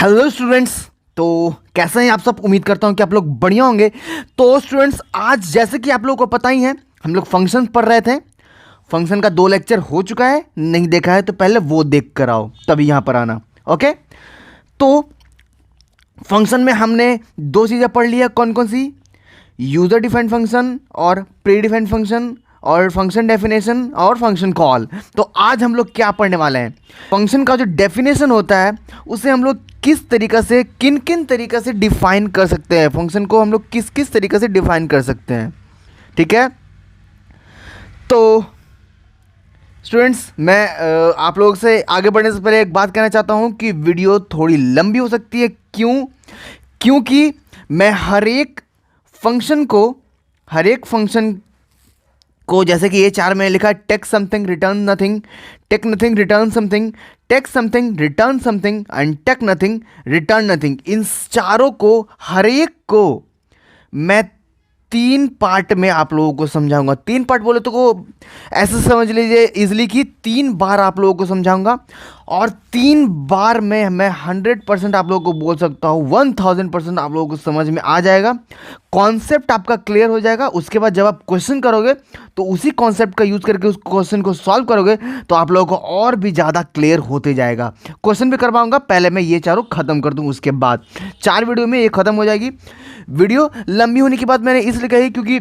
Hello students. तो कैसे हैं आप सब? उम्मीद करता हूं कि आप लोग बढ़िया होंगे। तो स्टूडेंट्स, आज जैसे कि आप लोगों को पता ही है, हम लोग फंक्शन पढ़ रहे थे। फंक्शन का 2 लेक्चर हो चुका है, नहीं देखा है तो पहले वो देख कर आओ, तभी यहाँ पर आना। ओके, तो फंक्शन में हमने 2 चीज़ें पढ़ ली है। कौन कौन सी? यूज़र डिफाइंड फंक्शन और प्री डिफाइंड फंक्शन, और फंक्शन डेफिनेशन और फंक्शन कॉल। तो आज हम लोग क्या पढ़ने वाले हैं? फंक्शन का जो डेफिनेशन होता है उसे हम लोग किस तरीक़े से, किन किन तरीक़े से डिफाइन कर सकते हैं, फंक्शन को हम लोग किस किस तरीक़े से डिफाइन कर सकते हैं। ठीक है, तो स्टूडेंट्स, मैं आप लोगों से आगे बढ़ने से पहले एक बात कहना चाहता हूं कि वीडियो थोड़ी लंबी हो सकती है। क्योंकि मैं हर एक फंक्शन को जैसे कि ये 4 में लिखा है, take something return nothing, take nothing return something, take something return something and take nothing return nothing. इन चारों को, हर एक को मैं 3 पार्ट में आप लोगों को समझाऊंगा। 3 पार्ट बोले तो को ऐसे समझ लीजिए इजली कि 3 बार आप लोगों को समझाऊंगा, और 3 बार में मैं 100% आप लोगों को बोल सकता हूँ 1000% आप लोगों को समझ में आ जाएगा। कॉन्सेप्ट आपका क्लियर हो जाएगा। उसके बाद जब आप क्वेश्चन करोगे तो उसी कॉन्सेप्ट का यूज़ करके उस क्वेश्चन को सॉल्व करोगे तो आप लोगों को और भी ज़्यादा क्लियर होते जाएगा। क्वेश्चन भी करवाऊंगा, पहले मैं ये चारों खत्म कर दूँ, उसके बाद 4 वीडियो में ये खत्म हो जाएगी। वीडियो लंबी होने की बात मैंने इसलिए कही क्योंकि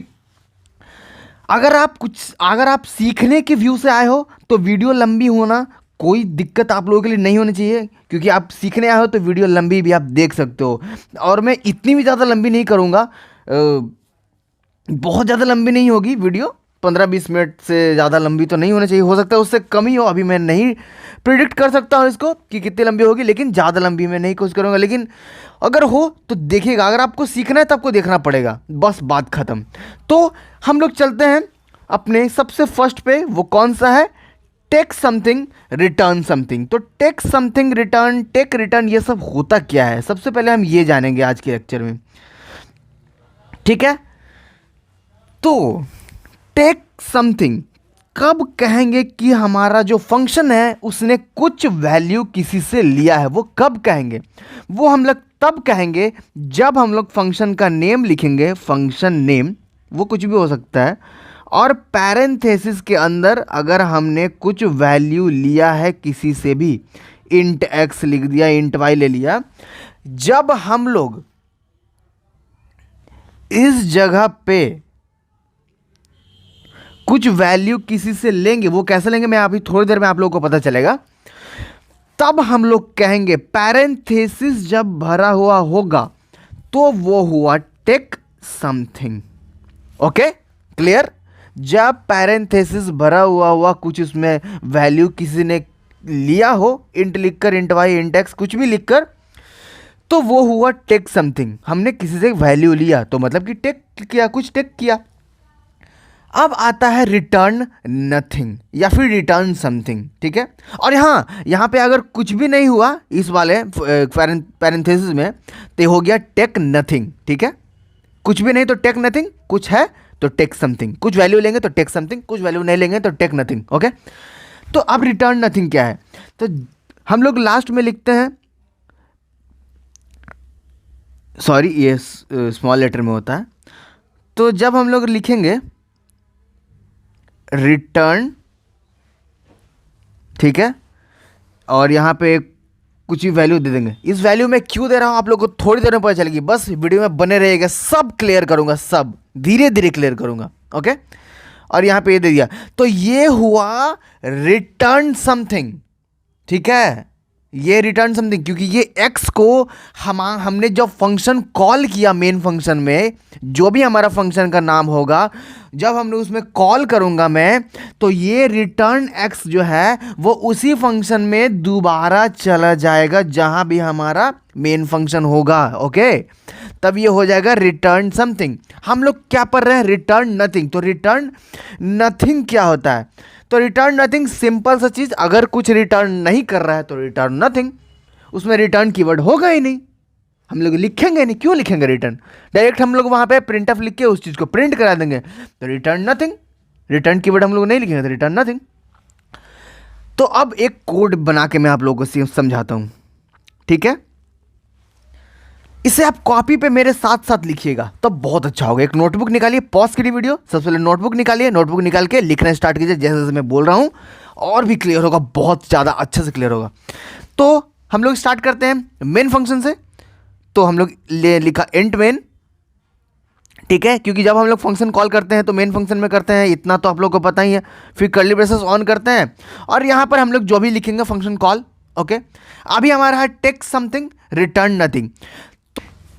अगर आप सीखने के व्यू से आए हो तो वीडियो लंबी होना कोई दिक्कत आप लोगों के लिए नहीं होनी चाहिए, क्योंकि आप सीखने आए हो तो वीडियो लंबी भी आप देख सकते हो। और मैं इतनी भी ज़्यादा लंबी नहीं करूँगा, बहुत ज़्यादा लंबी नहीं होगी वीडियो, 15-20 मिनट से ज़्यादा लंबी तो नहीं होनी चाहिए। हो सकता है उससे कम ही हो, अभी मैं नहीं प्रिडिक्ट कर सकता हूँ इसको कि कितनी लंबी होगी, लेकिन ज़्यादा लंबी मैं नहीं कोशिश करूँगा। लेकिन अगर हो तो देखिएगा, अगर आपको सीखना है तो आपको देखना पड़ेगा, बस बात ख़त्म। तो हम लोग चलते हैं अपने सबसे फर्स्ट पे। वो कौन सा है? Take something return something. तो take something return, take return, ये सब होता क्या है, सबसे पहले हम ये जानेंगे आज के लेक्चर में। ठीक है, तो टेक समथिंग कब कहेंगे कि हमारा जो फंक्शन है उसने कुछ वैल्यू किसी से लिया है? वो कब कहेंगे? वो हम लोग तब कहेंगे जब हम लोग फंक्शन का नेम लिखेंगे। फंक्शन नेम वो कुछ भी हो सकता है, और पैरेंथेसिस के अंदर अगर हमने कुछ वैल्यू लिया है किसी से भी, इंट एक्स लिख दिया, इंट वाई ले लिया, जब हम लोग इस जगह पे कुछ वैल्यू किसी से लेंगे, वो कैसे लेंगे मैं अभी थोड़ी देर में आप लोगों को पता चलेगा, तब हम लोग कहेंगे पैरेंथेसिस जब भरा हुआ होगा तो वो हुआ टेक समथिंग। Okay, clear? जब पैरेंथेसिस भरा हुआ कुछ उसमें वैल्यू किसी ने लिया हो, इंट लिखकर, इंट वाई, इंट एक्स, कुछ भी लिखकर, तो वो हुआ टेक समथिंग। हमने किसी से वैल्यू लिया तो मतलब कि टेक किया, कुछ टेक किया। अब आता है रिटर्न नथिंग या फिर रिटर्न समथिंग। ठीक है, और यहाँ पे अगर कुछ भी नहीं हुआ इस वाले पैरेंथेसिस में तो हो गया टेक नथिंग। ठीक है, कुछ भी नहीं तो टेक नथिंग, कुछ है तो टेक समथिंग, कुछ वैल्यू लेंगे तो टेक समथिंग, कुछ वैल्यू नहीं लेंगे तो टेक नथिंग। ओके, तो अब रिटर्न नथिंग क्या है? तो हम लोग लास्ट में लिखते हैं, सॉरी ये स्मॉल लेटर में होता है, तो जब हम लोग लिखेंगे रिटर्न, ठीक है, और यहाँ पे कुछ ही वैल्यू दे देंगे। इस वैल्यू में क्यों दे रहा हूँ आप लोगों को थोड़ी देर में पता चलेगी, बस वीडियो में बने रहेगा, सब क्लियर करूँगा, सब धीरे धीरे क्लियर करूँगा। ओके, और यहाँ पे ये दे दिया, तो ये हुआ रिटर्न समथिंग। ठीक है, ये रिटर्न समथिंग, क्योंकि ये x को हमने जब फंक्शन कॉल किया, मेन फंक्शन में जो भी हमारा फंक्शन का नाम होगा, जब हमने उसमें कॉल करूंगा मैं, तो ये रिटर्न x जो है वो उसी फंक्शन में दोबारा चला जाएगा जहां भी हमारा मेन फंक्शन होगा। ओके, तब ये हो जाएगा रिटर्न समथिंग। हम लोग क्या पढ़ रहे हैं? Return nothing. तो रिटर्न नथिंग क्या होता है? तो रिटर्न नथिंग सिंपल सा चीज़, अगर कुछ रिटर्न नहीं कर रहा है तो रिटर्न नथिंग, उसमें रिटर्न कीवर्ड होगा ही नहीं, हम लोग लिखेंगे नहीं। क्यों लिखेंगे रिटर्न? डायरेक्ट हम लोग वहाँ पे प्रिंट ऑफ लिख के उस चीज़ को प्रिंट करा देंगे, तो रिटर्न नथिंग, रिटर्न कीवर्ड हम लोग नहीं लिखेंगे तो रिटर्न नथिंग। तो अब एक कोड बना के मैं आप लोगों को समझाता हूँ। ठीक है, इसे आप कॉपी पे मेरे साथ साथ लिखिएगा तो बहुत अच्छा होगा। एक नोटबुक निकालिए, पॉज करिए वीडियो, सबसे पहले नोटबुक निकालिए, नोटबुक निकाल के लिखना स्टार्ट कीजिए जैसे जैसे मैं बोल रहा हूँ, और भी क्लियर होगा, बहुत ज़्यादा अच्छे से क्लियर होगा। तो हम लोग स्टार्ट करते हैं मेन फंक्शन से। तो हम लोग लिखा इंट मेन, ठीक है, क्योंकि जब हम लोग फंक्शन कॉल करते हैं तो मेन फंक्शन में करते हैं, इतना तो आप लोग को पता ही है। फिर कर्ली ब्रेसेस ऑन करते हैं और यहाँ पर हम लोग जो भी लिखेंगे फंक्शन कॉल, ओके। अभी हमारा है take something return nothing.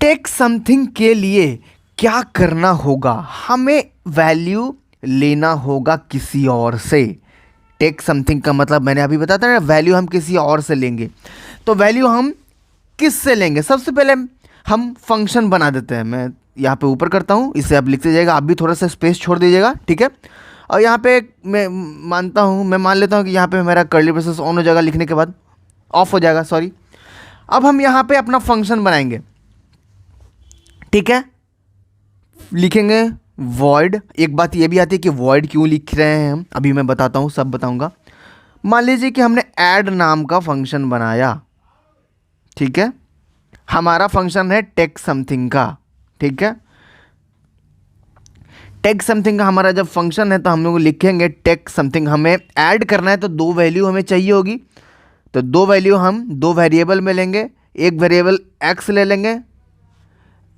Take something के लिए क्या करना होगा, हमें वैल्यू लेना होगा किसी और से। टेक समथिंग का मतलब मैंने अभी बताया था ना, वैल्यू हम किसी और से लेंगे। तो वैल्यू हम किस से लेंगे, सबसे पहले हम फंक्शन बना देते हैं। मैं यहाँ पे ऊपर करता हूँ, इसे आप लिखते जाइएगा, आप भी थोड़ा सा स्पेस छोड़ दीजिएगा, ठीक है। और यहाँ पे मैं मान लेता हूँ कि यहाँ पे मेरा कर्ली ब्रेसेस ऑन हो जाएगा, लिखने के बाद ऑफ हो जाएगा, सॉरी। अब हम यहाँ पे अपना फंक्शन बनाएंगे, ठीक है। लिखेंगे void। एक बात ये भी आती है कि void क्यों लिख रहे हैं हम, अभी मैं बताता हूँ, सब बताऊँगा। मान लीजिए कि हमने ऐड नाम का फंक्शन बनाया, ठीक है। हमारा फंक्शन है टेक समथिंग का, ठीक है। टेक समथिंग का हमारा जब फंक्शन है तो हम लोग लिखेंगे टेक समथिंग। हमें ऐड करना है तो दो वैल्यू हमें चाहिए होगी, तो दो वैल्यू हम दो वेरिएबल में लेंगे। एक वेरिएबल x ले लेंगे,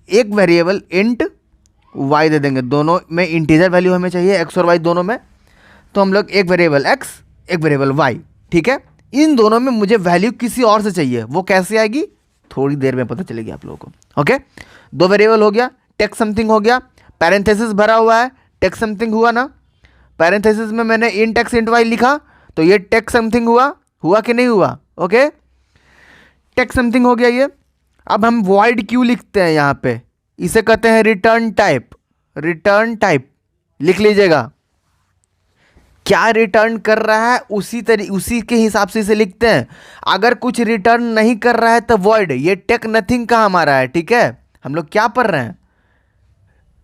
एक वेरिएबल इंट y दे देंगे। दोनों में इंटीजर वैल्यू हमें चाहिए, x और y दोनों में। तो हम लोग एक वेरिएबल x, एक वेरिएबल y, ठीक है। इन दोनों में मुझे वैल्यू किसी और से चाहिए, वो कैसे आएगी थोड़ी देर में पता चलेगी आप लोगों को, ओके। दो वेरिएबल हो गया, टेक समथिंग हो गया, पैरेंथेसिस भरा हुआ है, टेक समथिंग हुआ ना। पैरेंथेसिस में मैंने इंट x इंट y लिखा तो ये टेक समथिंग हुआ कि नहीं हुआ, ओके। टेक समथिंग हो गया ये। अब हम void क्यों लिखते हैं यहाँ पे, इसे कहते हैं रिटर्न टाइप। रिटर्न टाइप लिख लीजिएगा, क्या रिटर्न कर रहा है उसी के हिसाब से इसे लिखते हैं। अगर कुछ रिटर्न नहीं कर रहा है तो void। ये टेक नथिंग का हमारा है, ठीक है। हम लोग क्या पढ़ रहे हैं,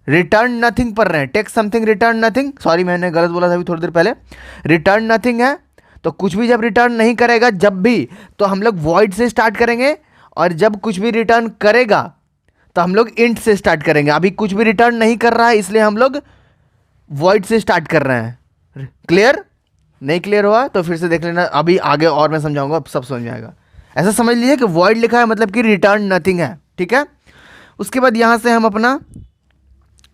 रिटर्न नथिंग पढ़ रहे हैं। Take something return nothing, sorry मैंने गलत बोला था अभी थोड़ी देर पहले। रिटर्न नथिंग है तो कुछ भी जब रिटर्न नहीं करेगा जब भी, तो हम लोग void से स्टार्ट करेंगे, और जब कुछ भी रिटर्न करेगा तो हम लोग इंट से स्टार्ट करेंगे। अभी कुछ भी रिटर्न नहीं कर रहा है इसलिए हम लोग void से स्टार्ट कर रहे हैं। क्लियर? नहीं क्लियर हुआ तो फिर से देख लेना, अभी आगे और मैं समझाऊंगा, अब सब समझ में आएगा। ऐसा समझ लीजिए कि void लिखा है मतलब कि रिटर्न नथिंग है, ठीक है। उसके बाद यहाँ से हम अपना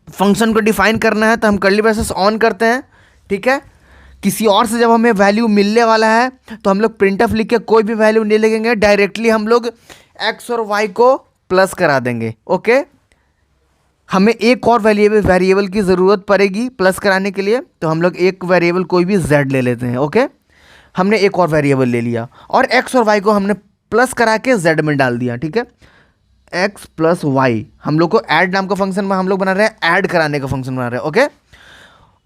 फंक्शन को डिफाइन करना है तो हम कर्ली ब्रेसेस ऑन करते हैं, ठीक है। किसी और से जब हमें वैल्यू मिलने वाला है तो हम लोग प्रिंटफ लिख के कोई भी वैल्यू नहीं लिखेंगे, डायरेक्टली हम लोग x और y को प्लस करा देंगे, ओके। हमें एक और वेरिएबल की ज़रूरत पड़ेगी प्लस कराने के लिए, तो हम लोग एक वेरिएबल कोई भी z ले लेते हैं, ओके। हमने एक और वेरिएबल ले लिया और x और y को हमने प्लस करा के z में डाल दिया, ठीक है। x प्लस वाई, हम लोग को ऐड नाम का फंक्शन में हम लोग बना रहे हैं, ऐड कराने का फंक्शन बना रहे हैं, ओके।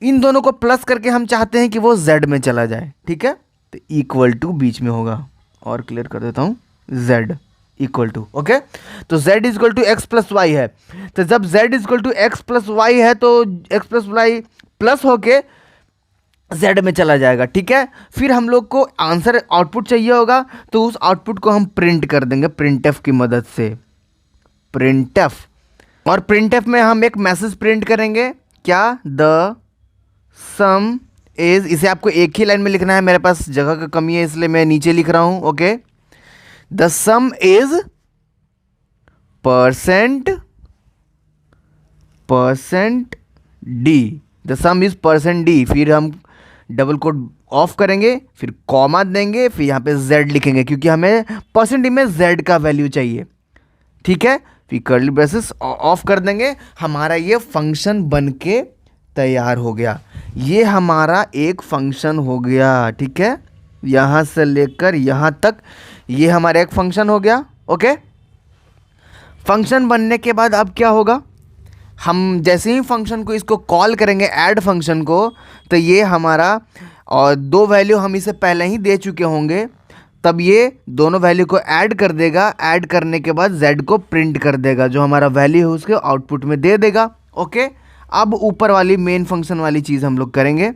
इन दोनों को प्लस करके हम चाहते हैं कि वो z में चला जाए, ठीक है। तो इक्वल टू बीच में होगा, और क्लियर कर देता हूँ, z इक्वल टू, ओके। तो z equal to x plus y है, तो जब z equal to x plus y है तो x प्लस वाई प्लस होके z में चला जाएगा, ठीक है। फिर हम लोग को आंसर आउटपुट चाहिए होगा तो उस आउटपुट को हम प्रिंट कर देंगे प्रिंटफ की मदद से, प्रिंटफ। और प्रिंटफ में हम एक मैसेज प्रिंट करेंगे, क्या, द सम इज। इसे आपको एक ही लाइन में लिखना है, मेरे पास जगह का कमी है इसलिए मैं नीचे लिख रहा हूं, okay. The some is percent D, the some is percent D. फिर हम डबल कोट ऑफ करेंगे, फिर कॉमा देंगे, फिर यहाँ पे z लिखेंगे क्योंकि हमें परसेंट डी में z का वैल्यू चाहिए, ठीक है। फिर कर्ली ब्रेसेस ऑफ कर देंगे, हमारा ये फंक्शन बन के तैयार हो गया। ये हमारा एक फंक्शन हो गया, ठीक है। यहाँ से लेकर यहाँ तक ये हमारा एक फंक्शन हो गया, ओके। फंक्शन बनने के बाद अब क्या होगा, हम जैसे ही फंक्शन को इसको कॉल करेंगे ऐड फंक्शन को, तो ये हमारा, और दो वैल्यू हम इसे पहले ही दे चुके होंगे, तब ये दोनों वैल्यू को ऐड कर देगा। ऐड करने के बाद z को प्रिंट कर देगा, जो हमारा वैल्यू है उसके आउटपुट में दे देगा, ओके। अब ऊपर वाली मेन फंक्शन वाली चीज़ हम लोग करेंगे,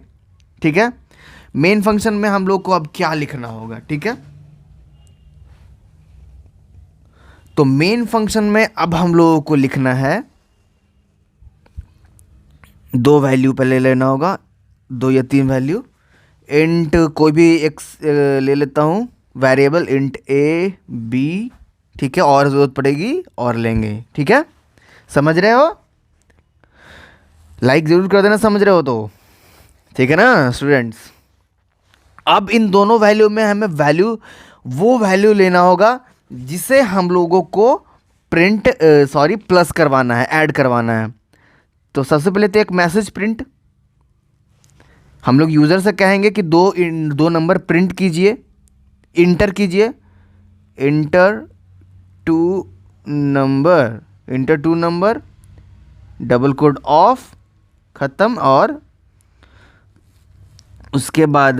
ठीक है। मेन फंक्शन में हम लोग को अब क्या लिखना होगा, ठीक है। तो मेन फंक्शन में अब हम लोगों को लिखना है, दो वैल्यू पहले लेना होगा, 2 या 3 वैल्यू। इंट कोई भी एक ले लेता हूँ वेरिएबल, इंट ए बी, ठीक है, और ज़रूरत पड़ेगी और लेंगे, ठीक है, समझ रहे हो? लाइक ज़रूर कर देना समझ रहे हो तो, ठीक है ना स्टूडेंट्स। अब इन दोनों वैल्यू में हमें वो वैल्यू लेना होगा जिसे हम लोगों को प्लस करवाना है, ऐड करवाना है। तो सबसे पहले तो एक मैसेज प्रिंट, हम लोग यूज़र से कहेंगे कि दो नंबर प्रिंट कीजिए, इंटर कीजिए, enter two number double code off, ख़त्म, और उसके बाद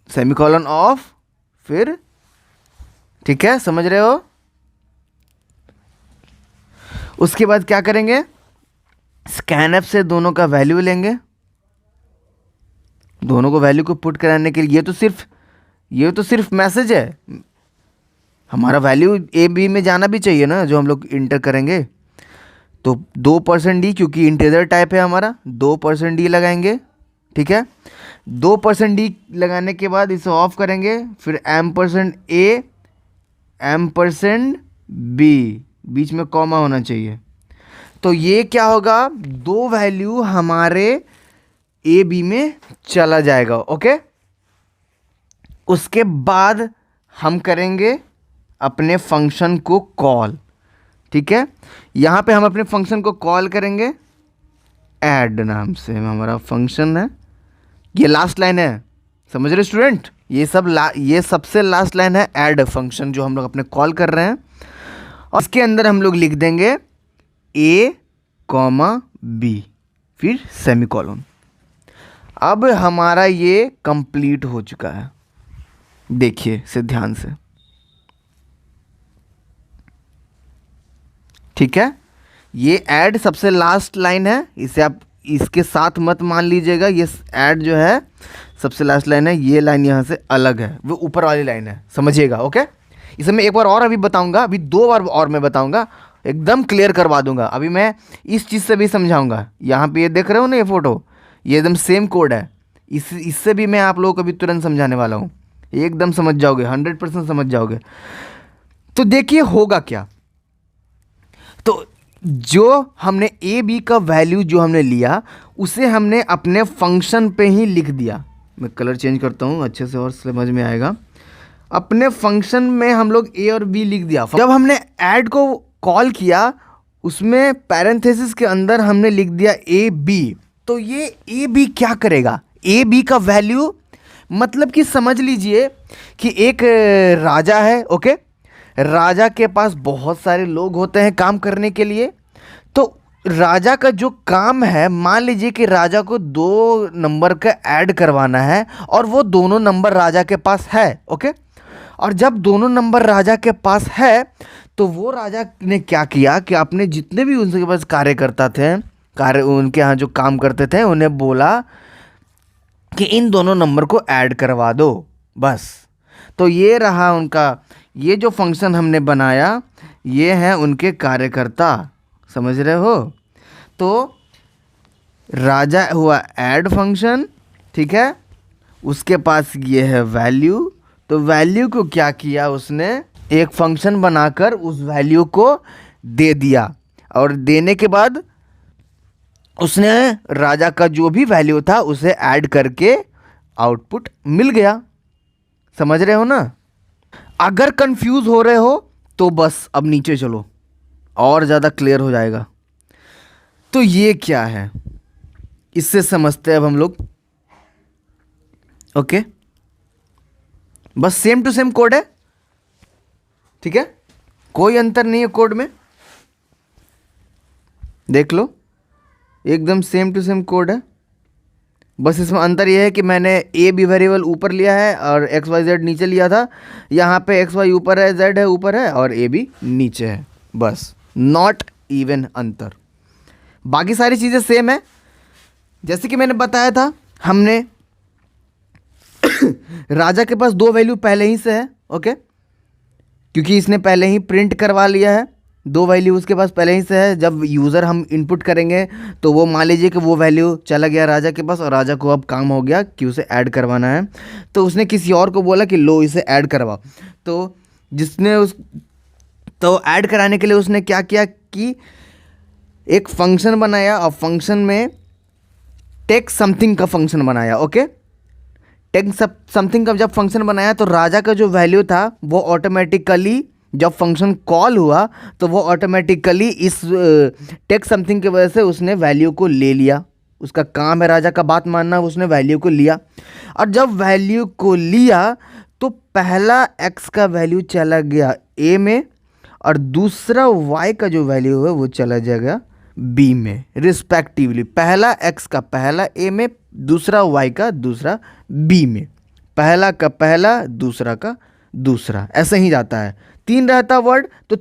सेमीकोलन ऑफ, फिर, ठीक है, समझ रहे हो? उसके बाद क्या करेंगे, स्कैनएफ से दोनों का वैल्यू लेंगे, दोनों को वैल्यू को पुट कराने के लिए। ये तो सिर्फ मैसेज है, हमारा वैल्यू ए बी में जाना भी चाहिए ना जो हम लोग इंटर करेंगे। तो 2% क्योंकि इंटीजर टाइप है हमारा, 2% लगाएंगे, ठीक है। 2% लगाने के बाद इसे ऑफ करेंगे, फिर %a %b, बीच में कॉमा होना चाहिए। तो ये क्या होगा, दो वैल्यू हमारे ए बी में चला जाएगा, ओके। उसके बाद हम करेंगे अपने फंक्शन को कॉल, ठीक है। यहाँ पे हम अपने फंक्शन को कॉल करेंगे, ऐड नाम से हमारा फंक्शन है, ये लास्ट लाइन है, समझ रहे स्टूडेंट? ये सबसे लास्ट लाइन है ऐड फंक्शन जो हम लोग अपने कॉल कर रहे हैं। और इसके अंदर हम लोग लिख देंगे a, b, फिर सेमीकोलन। अब हमारा ये कंप्लीट हो चुका है, देखिए से ध्यान से, ठीक है। ये ऐड सबसे लास्ट लाइन है, इसे आप इसके साथ मत मान लीजिएगा, ये ऐड जो है सबसे लास्ट लाइन है, ये लाइन यहाँ से अलग है, वो ऊपर वाली लाइन है, समझिएगा, ओके। इसे मैं एक बार और अभी बताऊंगा, अभी 2 बार और मैं बताऊंगा, एकदम क्लियर करवा दूंगा। अभी मैं इस चीज़ से भी समझाऊंगा, यहाँ पे ये देख रहे हो ना ये फ़ोटो, ये एकदम सेम कोड है, इससे भी मैं आप लोगों को अभी तुरंत समझाने वाला हूँ, एकदम समझ जाओगे, 100% समझ जाओगे। तो देखिए होगा क्या, तो जो हमने ए बी का वैल्यू जो हमने लिया उसे हमने अपने फंक्शन पे ही लिख दिया। मैं कलर चेंज करता हूँ अच्छे से और समझ में आएगा। अपने फंक्शन में हम लोग ए और बी लिख दिया। जब हमने ऐड को कॉल किया उसमें पैरेंथेसिस के अंदर हमने लिख दिया ए बी। तो ये ए बी क्या करेगा, ए बी का वैल्यू मतलब कि समझ लीजिए कि एक राजा है, ओके। राजा के पास बहुत सारे लोग होते हैं काम करने के लिए। तो राजा का जो काम है, मान लीजिए कि राजा को 2 नंबर का ऐड करवाना है और वो दोनों नंबर राजा के पास है, ओके। और जब दोनों नंबर राजा के पास है तो वो राजा ने क्या किया कि अपने जितने भी उनके पास कार्यकर्ता थे, उनके यहाँ जो काम करते थे, उन्हें बोला कि इन दोनों नंबर को ऐड करवा दो, बस। तो ये रहा उनका, ये जो फंक्शन हमने बनाया ये हैं उनके कार्यकर्ता, समझ रहे हो। तो राजा हुआ ऐड फंक्शन, ठीक है। उसके पास ये है वैल्यू, तो वैल्यू को क्या किया उसने, एक फंक्शन बनाकर उस वैल्यू को दे दिया, और देने के बाद उसने राजा का जो भी वैल्यू था उसे ऐड करके आउटपुट मिल गया, समझ रहे हो ना। अगर कंफ्यूज हो रहे हो तो बस अब नीचे चलो, और ज़्यादा क्लियर हो जाएगा। तो ये क्या है इससे समझते हैं अब हम लोग, ओके। बस सेम टू सेम कोड है, ठीक है, कोई अंतर नहीं है कोड में, देख लो एकदम सेम टू सेम कोड है। बस इसमें अंतर यह है कि मैंने ए बी वेरिएबल ऊपर लिया है और एक्स वाई जेड नीचे लिया था। यहाँ पे एक्स वाई ऊपर है, जेड है ऊपर है और ए बी नीचे है, बस, नॉट इवन अंतर। बाकी सारी चीज़ें सेम है। जैसे कि मैंने बताया था, हमने राजा के पास 2 वैल्यू पहले ही से है, ओके। क्योंकि इसने पहले ही प्रिंट करवा लिया है, दो वैल्यू उसके पास पहले ही से है। जब यूज़र हम इनपुट करेंगे तो वो मान लीजिए कि वो वैल्यू चला गया राजा के पास और राजा को अब काम हो गया कि उसे ऐड करवाना है। तो उसने किसी और को बोला कि लो इसे ऐड करवाओ। तो जिसने उस तो ऐड कराने के लिए उसने क्या किया कि एक फंक्शन बनाया और फंक्शन में टेक समथिंग का फंक्शन बनाया। ओके, टेक समथिंग का जब फंक्शन बनाया तो राजा का जो वैल्यू था वो ऑटोमेटिकली जब फंक्शन कॉल हुआ तो वो ऑटोमेटिकली इस टेक समथिंग की वजह से उसने वैल्यू को ले लिया। उसका काम है राजा का बात मानना, उसने वैल्यू को लिया। और जब वैल्यू को लिया तो पहला x का वैल्यू चला गया a में और दूसरा y का जो वैल्यू है वो चला जाएगा b में रिस्पेक्टिवली। पहला x का पहला a में, दूसरा y का दूसरा b में, पहला का पहला दूसरा का दूसरा, ऐसे ही जाता है। तीन रहता वर्ड तो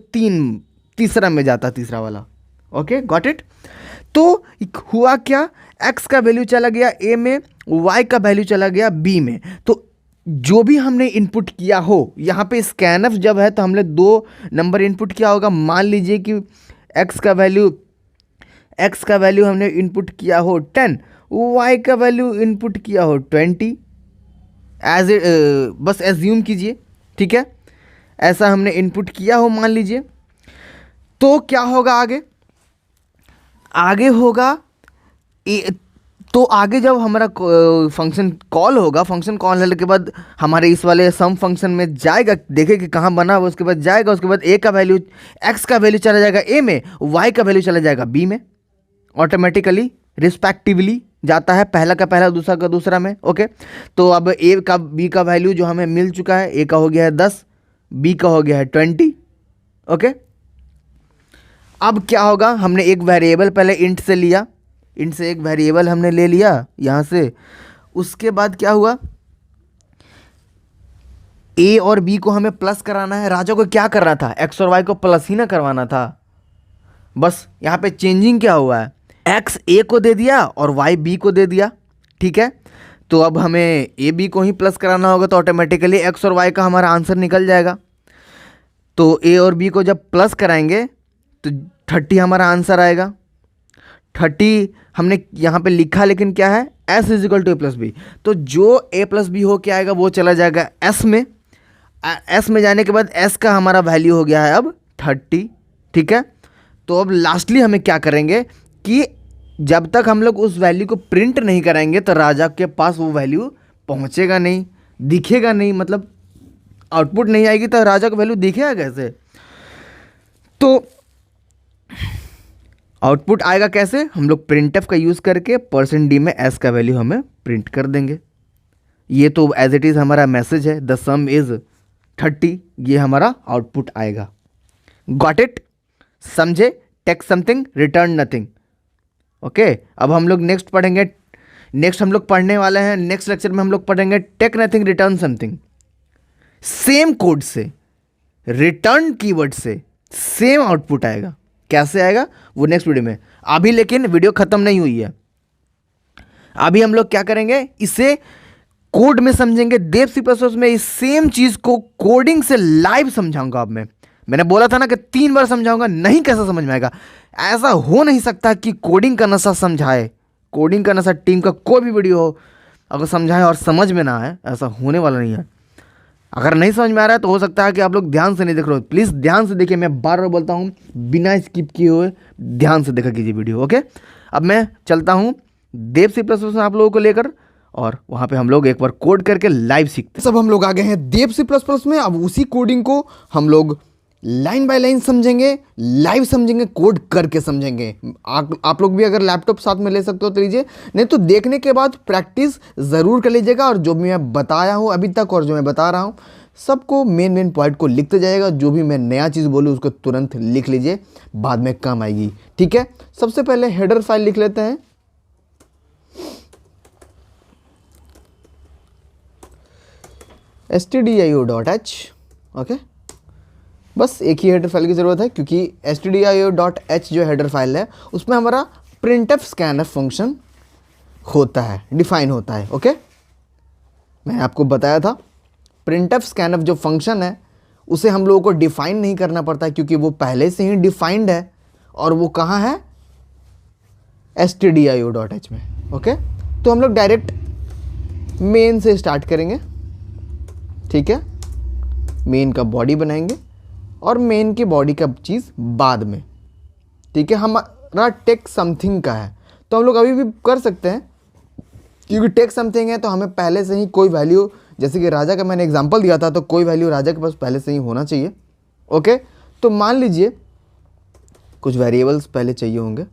तीसरा में जाता तीसरा वाला। Okay, got it. तो हुआ क्या, x का वैल्यू चला गया a में, y का वैल्यू चला गया b में। तो जो भी हमने इनपुट किया हो, यहाँ पे स्कैनफ जब है तो हमने 2 नंबर इनपुट किया होगा। मान लीजिए कि x का वैल्यू हमने इनपुट किया हो 10, y का वैल्यू इनपुट किया हो 20। बस एज्यूम कीजिए, ठीक है, ऐसा हमने इनपुट किया हो मान लीजिए। तो क्या होगा आगे होगा तो आगे जब हमारा फंक्शन कॉल होगा, फंक्शन कॉल होने के बाद हमारे इस वाले सम फंक्शन में जाएगा, देखे कि कहाँ बना हुआ, उसके बाद जाएगा, उसके बाद x का वैल्यू चला जाएगा a में, y का वैल्यू चला जाएगा b में, ऑटोमेटिकली रिस्पेक्टिवली जाता है, पहला का पहला दूसरा का दूसरा में। ओके, तो अब a का b का वैल्यू जो हमें मिल चुका है, a का हो गया है 10, b का हो गया है 20। ओके, अब क्या होगा, हमने एक वेरिएबल पहले इंट से लिया, इंट से एक वेरिएबल हमने ले लिया यहाँ से। उसके बाद क्या हुआ, a और b को हमें प्लस कराना है। राजा को क्या करना था, x और y को प्लस ही ना करवाना था। बस यहाँ पे चेंजिंग क्या हुआ है, x a को दे दिया और y b को दे दिया, ठीक है। तो अब हमें a b को ही प्लस कराना होगा तो ऑटोमेटिकली x और y का हमारा आंसर निकल जाएगा। तो a और b को जब प्लस कराएंगे तो 30 हमारा आंसर आएगा। 30 हमने यहाँ पे लिखा, लेकिन क्या है, s is equal to a plus b. तो जो a प्लस बी हो के आएगा वो चला जाएगा s में। s में जाने के बाद s का हमारा वैल्यू हो गया है अब 30, ठीक है। तो अब लास्टली हमें क्या करेंगे कि जब तक हम लोग उस वैल्यू को प्रिंट नहीं कराएंगे तो राजा के पास वो वैल्यू पहुँचेगा नहीं, दिखेगा नहीं, मतलब आउटपुट नहीं आएगी तो राजा का वैल्यू दिखेगा कैसे। तो आउटपुट आएगा कैसे, हम लोग प्रिंटफ का यूज़ करके %d में s का वैल्यू हमें प्रिंट कर देंगे। ये तो एज इट इज़ हमारा मैसेज है, द सम इज़ 30, ये हमारा आउटपुट आएगा। गॉट इट, समझे, take something return nothing. Okay, अब हम लोग नेक्स्ट हम लोग पढ़ने वाले हैं, नेक्स्ट लेक्चर में हम लोग पढ़ेंगे take nothing return something. Same code से, रिटर्न कीवर्ड से सेम आउटपुट आएगा। कैसे आएगा वो नेक्स्ट वीडियो में। अभी लेकिन वीडियो खत्म नहीं हुई है, अभी हम लोग क्या करेंगे, इसे कोड में समझेंगे। देव C++ में इस सेम चीज को कोडिंग से लाइव समझाऊंगा। अब मैंने बोला था ना कि 3 बार समझाऊंगा, नहीं कैसा समझ में आएगा। ऐसा हो नहीं सकता कि कोडिंग का नशा समझाए, कोडिंग का नशा टीम का कोई भी वीडियो हो अगर समझाए और समझ में ना आए, ऐसा होने वाला नहीं है। अगर नहीं समझ में आ रहा है तो हो सकता है कि आप लोग ध्यान से नहीं देख रहे हो। प्लीज़ ध्यान से देखिए, मैं बार बार बोलता हूँ, बिना स्किप किए हुए ध्यान से देखा कीजिए वीडियो। ओके, अब मैं चलता हूँ देव C++ में आप लोगों को लेकर, और वहाँ पे हम लोग एक बार कोड करके लाइव सीखते हैं। सब हम लोग आ गए हैं देव C++ में। अब उसी कोडिंग को हम लोग लाइन बाय लाइन समझेंगे, लाइव समझेंगे, कोड करके समझेंगे। आप लोग भी अगर लैपटॉप साथ में ले सकते हो तो लीजिए, नहीं तो देखने के बाद प्रैक्टिस ज़रूर कर लीजिएगा। और जो भी मैं बताया हूँ अभी तक और जो मैं बता रहा हूँ सबको मेन पॉइंट को लिखते जाएगा। जो भी मैं नया चीज़ बोलूँ उसको तुरंत लिख लीजिए, बाद में काम आएगी, ठीक है। सबसे पहले हेडर फाइल लिख लेते हैं। stdio.h, ओके, बस एक ही हेडर फाइल की ज़रूरत है क्योंकि stdio.h जो हेडर फाइल है उसमें हमारा printf scanf फंक्शन होता है, डिफाइन होता है। ओके, मैंने आपको बताया था printf scanf जो फंक्शन है उसे हम लोगों को डिफाइन नहीं करना पड़ता क्योंकि वो पहले से ही डिफाइंड है और वो कहाँ है, stdio.h में। ओके, तो हम लोग डायरेक्ट मेन से स्टार्ट करेंगे। ठीक है, मेन का बॉडी बनाएंगे और मेन की बॉडी का चीज़ बाद में। ठीक है, हमारा टेक समथिंग का है तो हम लोग अभी भी कर सकते हैं क्योंकि टेक समथिंग है तो हमें पहले से ही कोई वैल्यू, जैसे कि राजा का मैंने एग्जांपल दिया था तो कोई वैल्यू राजा के पास पहले से ही होना चाहिए। ओके, तो मान लीजिए कुछ वेरिएबल्स पहले चाहिए होंगे।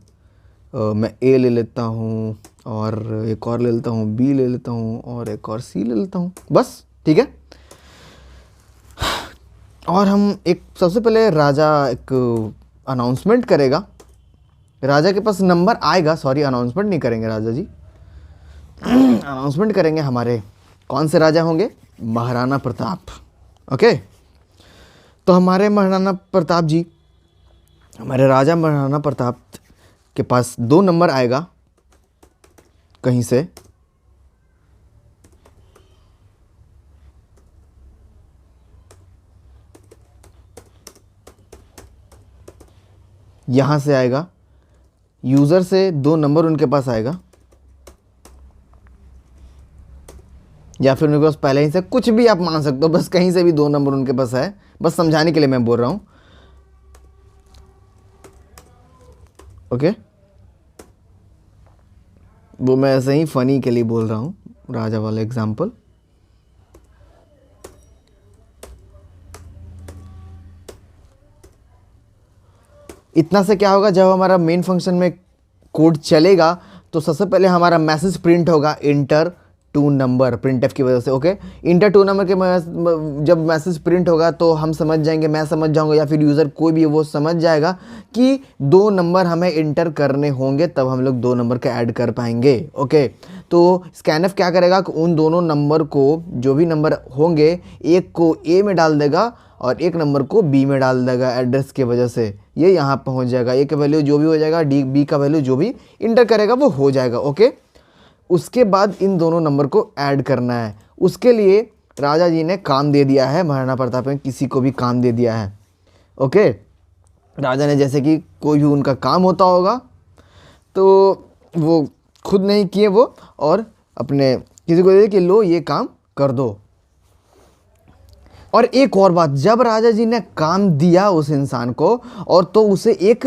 मैं ए ले लेता हूँ और एक और ले लेता हूँ, बी ले लेता हूँ और एक और सी ले लेता हूँ, बस। ठीक है, और हम एक सबसे पहले राजा एक अनाउंसमेंट करेगा, राजा के पास नंबर आएगा। सॉरी, अनाउंसमेंट नहीं करेंगे राजा जी, अनाउंसमेंट करेंगे। हमारे कौन से राजा होंगे, महाराणा प्रताप। ओके, तो हमारे महाराणा प्रताप जी, हमारे राजा महाराणा प्रताप के पास 2 नंबर आएगा कहीं से, यहाँ से आएगा, यूज़र से 2 नंबर उनके पास आएगा, या फिर उनके पास पहले ही से, कुछ भी आप मान सकते हो, बस कहीं से भी 2 नंबर उनके पास है, बस समझाने के लिए मैं बोल रहा हूँ। ओके, वो मैं ऐसे ही फनी के लिए बोल रहा हूँ, राजा वाला एग्जाम्पल। इतना से क्या होगा, जब हमारा मेन फंक्शन में कोड चलेगा तो सबसे पहले हमारा मैसेज प्रिंट होगा इंटर 2 नंबर, प्रिंट एफ की वजह से। ओके, इंटर 2 नंबर के जब मैसेज प्रिंट होगा तो हम समझ जाएंगे, मैं समझ जाऊंगा या फिर यूज़र कोई भी वो समझ जाएगा कि 2 नंबर हमें इंटर करने होंगे, तब हम लोग 2 नंबर का ऐड कर पाएंगे। ओके, तो स्कैनफ क्या करेगा कि उन दोनों नंबर को, जो भी नंबर होंगे, एक को ए में डाल देगा और एक नंबर को बी में डाल देगा एड्रेस की वजह से। ये यहाँ पहुँच जाएगा, ए का वैल्यू जो भी हो जाएगा, डी बी का वैल्यू जो भी इंटर करेगा वो हो जाएगा। ओके, उसके बाद इन दोनों नंबर को ऐड करना है। उसके लिए राजा जी ने काम दे दिया है, महाराणा प्रताप ने किसी को भी काम दे दिया है। ओके, राजा ने जैसे कि कोई भी उनका काम होता होगा तो वो खुद नहीं किए वो, और अपने किसी को दे कि लो ये काम कर दो। और एक और बात, जब राजा जी ने काम दिया उस इंसान को और तो उसे एक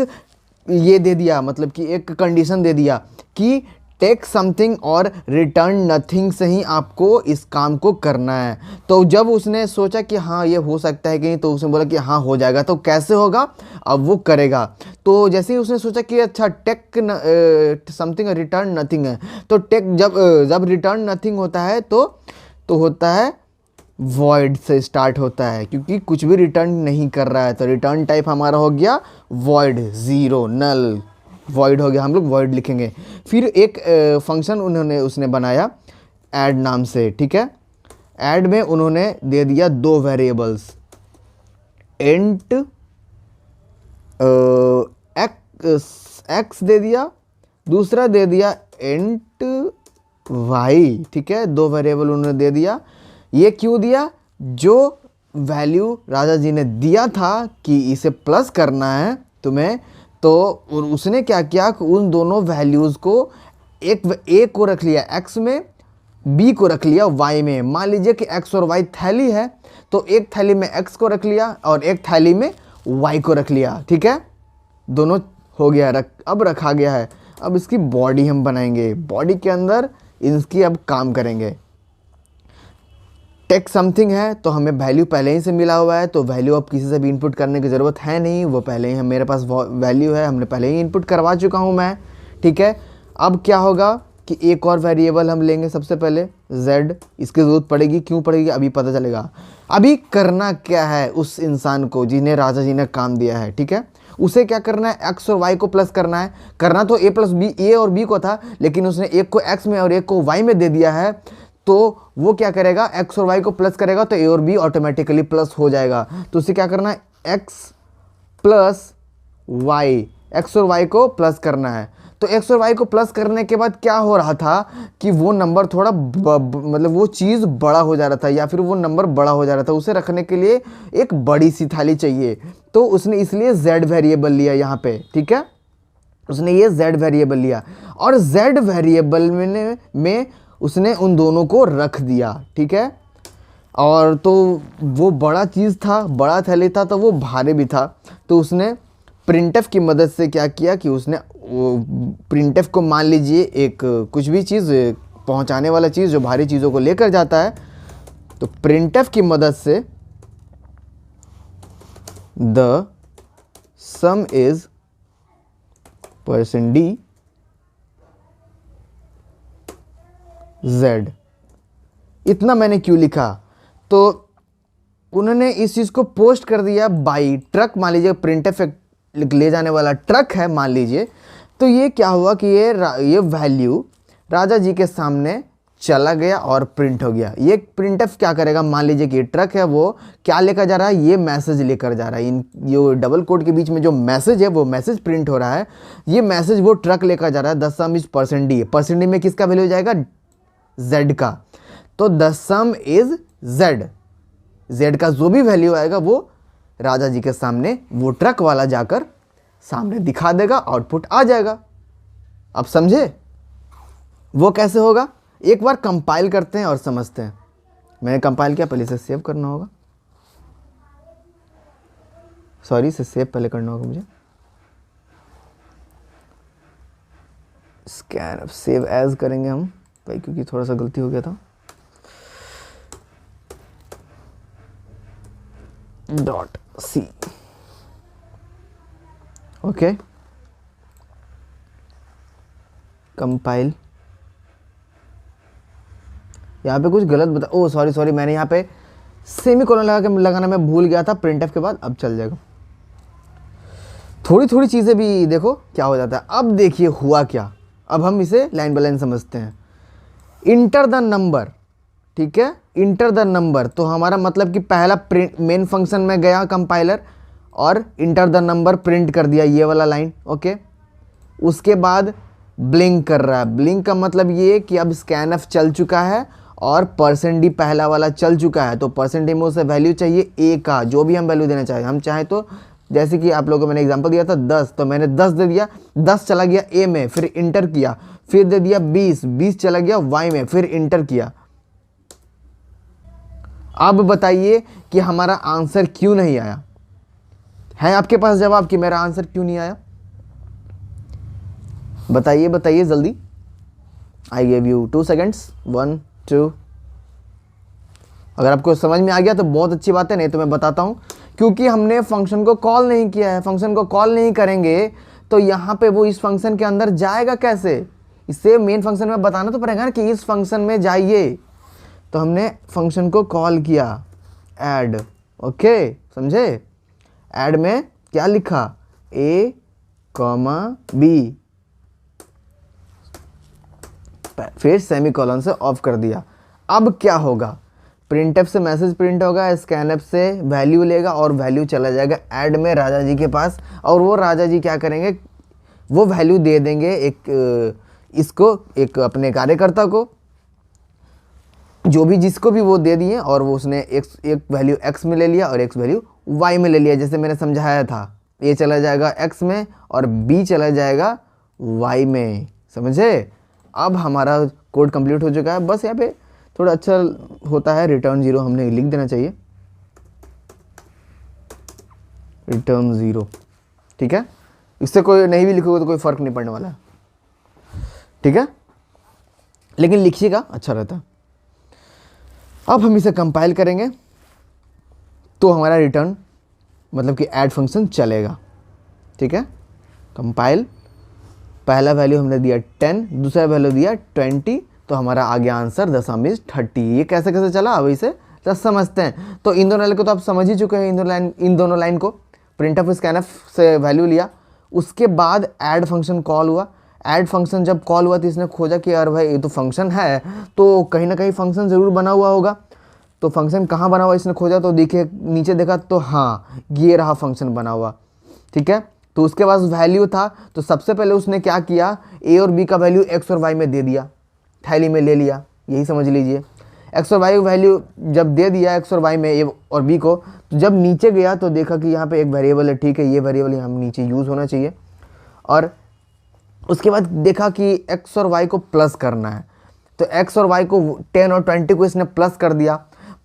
ये दे दिया, मतलब कि एक कंडीशन दे दिया कि टेक समथिंग और रिटर्न नथिंग से ही आपको इस काम को करना है। तो जब उसने सोचा कि हाँ ये हो सकता है कि नहीं, तो उसने बोला कि हाँ हो जाएगा। तो कैसे होगा, अब वो करेगा। तो जैसे ही उसने सोचा कि अच्छा टेक समथिंग रिटर्न नथिंग है, तो टेक जब रिटर्न नथिंग होता है तो होता है वॉइड से स्टार्ट होता है, क्योंकि कुछ भी रिटर्न नहीं कर रहा है। तो रिटर्न टाइप हमारा हो गया वॉइड, ज़ीरो, नल, वॉइड हो गया, हम लोग वॉइड लिखेंगे। फिर एक फंक्शन उसने बनाया ऐड नाम से। ठीक है, ऐड में उन्होंने दे दिया 2 वेरिएबल्स, इंट एक्स दे दिया, दूसरा दे दिया इंट वाई। ठीक है, 2 वेरिएबल उन्होंने दे दिया। ये क्यों दिया, जो वैल्यू राजा जी ने दिया था कि इसे प्लस करना है तुम्हें, तो उसने क्या किया कि उन दोनों वैल्यूज़ को एक को रख लिया एक्स में, बी को रख लिया वाई में। मान लीजिए कि एक्स और वाई थैली है, तो एक थैली में एक्स को रख लिया और एक थैली में वाई को रख लिया। ठीक है, दोनों हो गया, अब रखा गया है। अब इसकी बॉडी हम बनाएंगे, बॉडी के अंदर इसकी अब काम करेंगे। टेक समथिंग है तो हमें वैल्यू पहले ही से मिला हुआ है, तो वैल्यू अब किसी से भी इनपुट करने की ज़रूरत है नहीं, वो पहले ही मेरे पास वैल्यू है, हमने पहले ही इनपुट करवा चुका हूँ मैं। ठीक है, अब क्या होगा कि एक और वेरिएबल हम लेंगे सबसे पहले z, इसकी ज़रूरत पड़ेगी, क्यों पड़ेगी अभी पता चलेगा। अभी करना क्या है उस इंसान को जिन्हें राजा जी ने काम दिया है। ठीक है, उसे क्या करना है, x और y को प्लस करना है। करना तो a और b को था, लेकिन उसने एक को x में और एक को y में दे दिया है, तो वो क्या करेगा, x और y को प्लस करेगा तो a और b ऑटोमेटिकली प्लस हो जाएगा। तो उसे क्या करना है, x प्लस y, x और y को प्लस करना है। तो एक्स और वाई को प्लस करने के बाद क्या हो रहा था कि वो नंबर थोड़ा मतलब वो चीज़ बड़ा हो जा रहा था, या फिर वो नंबर बड़ा हो जा रहा था, उसे रखने के लिए एक बड़ी सी थाली चाहिए। तो उसने इसलिए z वेरिएबल लिया यहाँ पे, ठीक है, उसने ये z वेरिएबल लिया और z वेरिएबल में उसने उन दोनों को रख दिया, ठीक है। और तो वो बड़ा चीज़ था, बड़ा थैली था, तो वो भारी भी था। तो उसने प्रिंटफ की मदद से क्या किया कि उसने प्रिंटफ को मान लीजिए एक कुछ भी चीज़ पहुंचाने वाला चीज़ जो भारी चीज़ों को लेकर जाता है, तो प्रिंटफ की मदद से the some is % d z। इतना मैंने क्यों लिखा, तो उन्होंने इस चीज़ को पोस्ट कर दिया बाई ट्रक। मान लीजिए प्रिंटफ ले जाने वाला ट्रक है मान लीजिए, तो ये क्या हुआ कि ये वैल्यू राजा जी के सामने चला गया और प्रिंट हो गया। ये प्रिंटफ क्या करेगा, मान लीजिए कि ये ट्रक है, वो क्या लेकर जा रहा है, ये मैसेज लेकर जा रहा है। इन ये डबल कोट के बीच में जो मैसेज है वो मैसेज प्रिंट हो रहा है, ये मैसेज वो ट्रक लेकर जा रहा है। The some is %d, %d में किसका वैल्यू हो जाएगा, z का। तो द सम इज z का जो भी वैल्यू आएगा वो राजा जी के सामने वो ट्रक वाला जाकर सामने दिखा देगा, आउटपुट आ जाएगा। अब समझे वो कैसे होगा, एक बार कंपाइल करते हैं और समझते हैं। मैंने कंपाइल किया, पहले इसे सेव करना होगा, सॉरी इसे सेव पहले करना होगा मुझे। स्कैन सेव एज करेंगे हम भाई, क्योंकि थोड़ा सा गलती हो गया था। .c okay, compile. यहाँ पे कुछ गलत बता, ओ सॉरी मैंने यहाँ पे सेमीकोलन लगाना मैं भूल गया था प्रिंटफ के बाद। अब चल जाएगा। थोड़ी थोड़ी चीज़ें भी देखो क्या हो जाता है। अब देखिए हुआ क्या, अब हम इसे लाइन बाय लाइन समझते हैं। इंटर द नंबर, ठीक है, इंटर द नंबर, तो हमारा मतलब कि पहला प्रिंट मेन फंक्शन में गया कंपाइलर और इंटर द नंबर प्रिंट कर दिया, ये वाला लाइन, ओके। उसके बाद ब्लिंक कर रहा है। ब्लिंक का मतलब ये कि अब स्कैनफ चल चुका है और %d पहला वाला चल चुका है। तो %d में उसे वैल्यू चाहिए a का, जो भी हम वैल्यू देना चाहें। हम चाहें तो जैसे कि आप लोगों को मैंने एग्जांपल दिया था 10, तो मैंने 10 दे दिया, 10 चला गया a में, फिर इंटर किया, फिर दे दिया 20, 20 चला गया y में, फिर इंटर किया। अब बताइए कि हमारा आंसर क्यों नहीं आया। है आपके पास जवाब कि मेरा आंसर क्यों नहीं आया? बताइए बताइए जल्दी। I give you 2 seconds, 1 2। अगर आपको समझ में आ गया तो बहुत अच्छी बात है, नहीं तो मैं बताता हूं। क्योंकि हमने फंक्शन को कॉल नहीं किया है, फंक्शन को कॉल नहीं करेंगे तो यहां पे वो इस फंक्शन के अंदर जाएगा कैसे? इससे मेन फंक्शन में बताना तो पड़ेगा ना कि इस फंक्शन में जाइए। तो हमने फंक्शन को कॉल किया ऐड, ओके, समझे। ऐड में क्या लिखा, a, b, फिर सेमीकोलन से ऑफ कर दिया। अब क्या होगा, प्रिंटफ से मैसेज प्रिंट होगा, स्कैनफ से वैल्यू लेगा और वैल्यू चला जाएगा ऐड में राजा जी के पास। और वो राजा जी क्या करेंगे, वो वैल्यू दे देंगे इसको एक अपने कार्यकर्ता को, जो भी जिसको भी वो दे दिए, और वो उसने एक वैल्यू x में ले लिया और एक वैल्यू y में ले लिया। जैसे मैंने समझाया था, a चला जाएगा x में और b चला जाएगा y में, समझे। अब हमारा कोड कंप्लीट हो चुका है। बस यहाँ पे थोड़ा अच्छा होता है, रिटर्न 0 हमने लिख देना चाहिए, रिटर्न 0, ठीक है। इससे कोई नहीं भी लिखोगे तो कोई फर्क नहीं पड़ने वाला है, ठीक है, लेकिन लिखिएगा, अच्छा रहता है। अब हम इसे कंपाइल करेंगे तो हमारा रिटर्न मतलब कि ऐड फंक्शन चलेगा, ठीक है। कंपाइल, पहला वैल्यू हमने दिया 10, दूसरा वैल्यू दिया 20, तो हमारा आ गया आंसर द सम इज 30। ये कैसे कैसे चला, अब इसे समझते हैं। तो इन दोनों लाइन को तो आप समझ ही चुके हैं। इन दोनों लाइन को प्रिंटफ स्कैनफ से वैल्यू लिया, उसके बाद ऐड फंक्शन कॉल हुआ। ऐड फंक्शन जब कॉल हुआ तो इसने खोजा कि यार भाई ये तो फंक्शन है, तो कहीं ना कहीं फंक्शन ज़रूर बना हुआ होगा। तो फंक्शन कहाँ बना हुआ इसने खोजा, तो देखे नीचे देखा तो हाँ ये रहा फंक्शन बना हुआ, ठीक है। तो उसके पास वैल्यू था, तो सबसे पहले उसने क्या किया, ए और बी का वैल्यू एक्स और वाई में दे दिया, थैली में ले लिया, यही समझ लीजिए। एक्स और वाई वैल्यू जब दे दिया एक्स और वाई में ए और बी को, तो जब नीचे गया तो देखा कि यहाँ पे एक वेरिएबल है, ठीक है ये वेरिएबल यहाँ नीचे यूज़ होना चाहिए। और उसके बाद देखा कि एक्स और वाई को प्लस करना है, तो एक्स और वाई को 10 और 20 को इसने प्लस कर दिया।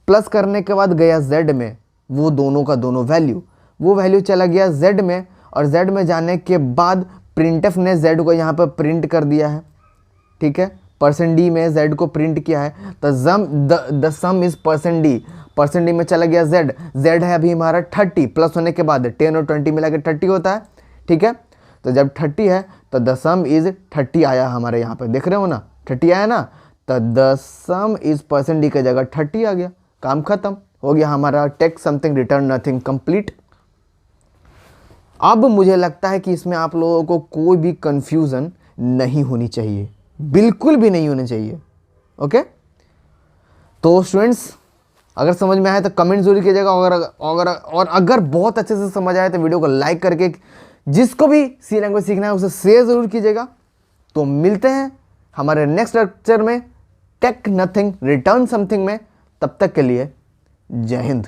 प्लस करने के बाद गया जेड में, वो दोनों का दोनों वैल्यू, वो वैल्यू चला गया जेड में, और जेड में जाने के बाद प्रिंटफ ने जेड को यहाँ पर प्रिंट कर दिया है, ठीक है, %d में जेड को प्रिंट किया है। तो द सम इज %d में चला गया जेड है अभी हमारा 30, प्लस होने के बाद 10 और 20 मिला के 30 होता है, ठीक है। तो जब 30 है तो द सम इज 30 आया हमारे यहाँ पे, देख रहे हो ना 30 आया ना, तो द सम इज %d की जगह 30 आ गया, काम खत्म हो गया हमारा take something return nothing complete. अब मुझे लगता है कि इसमें आप लोगों को कोई भी कंफ्यूजन नहीं होनी चाहिए, बिल्कुल भी नहीं होनी चाहिए, ओके। तो स्टूडेंट्स अगर समझ में आया तो कमेंट जरूर कीजिएगा, और अगर बहुत अच्छे से समझ आया तो वीडियो को लाइक करके जिसको भी सी लैंग्वेज सीखना है उसे शेयर जरूर कीजिएगा। तो मिलते हैं हमारे नेक्स्ट लेक्चर में टेक नथिंग रिटर्न समथिंग में, तब तक के लिए जय हिंद।